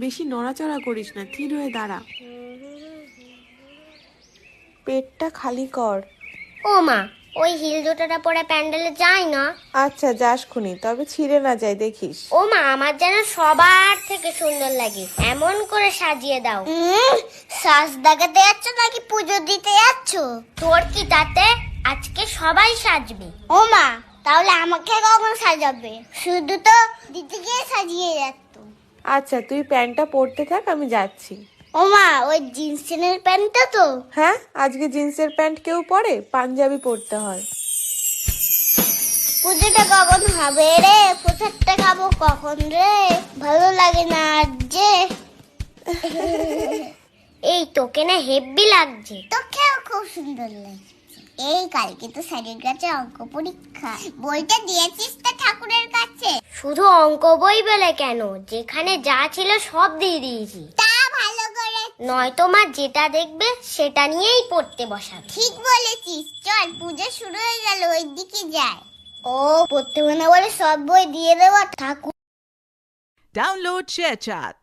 বেশি নড়াচড়া করিস না, থির হয়ে দাঁড়া। পেটটা খালি কর। ও মা, ওই হিল জুতোটা পরে প্যান্ডেলে যাই না। আচ্ছা যাস খুনি, তবে ছিঁড়ে না যায় দেখিস। ও মা, আমার যেন সবার থেকে সুন্দর লাগে, এমন করে সাজিয়ে দাও। সাজ দেখাতে যাচ্ছ নাকি পুজো দিতে যাচ্ছ? তোর কি তাতে, আজকে সবাই সাজবে। ও মা, তাহলে আমাকে কখন সাজাবে? শুধু তো দিতে গিয়ে সাজিয়ে যাচ্ছ। আচ্ছা তুই প্যান্টটা পরতে থাক, আমি যাচ্ছি। ও মা, ওই জিন্সের প্যান্টটা তো? হ্যাঁ, আজকে জিন্সের প্যান্ট কেউ পরে, পাঞ্জাবি পরতে হয়। পুজোটা কখন হবে রে? প্রসাদটা খাবো কখন রে? ভালো লাগে না আজ যে। এই তোকে না হেব্বি লাগছে। তোকেও খুব সুন্দর লাগছে। এই কালকে তো স্যারের কাছে অঙ্ক পরীক্ষা, বইটা দিয়েছিস তো ঠাকুরের কাছে? শুধু অঙ্ক বই বলে কেন, যেখানে যা ছিল সব দিয়ে দিয়েছি। তা ভালো করে, নয়তো মা যেটা দেখবে সেটা নিয়েই পড়তে বসাবে। ঠিক বলেছিস, চল পূজা শুরু হয়ে গেল, ওই দিকে যায়। ও পড়তে মনে বলে সব বই দিয়ে দেওয়া ঠাকুর। Download ShareChat.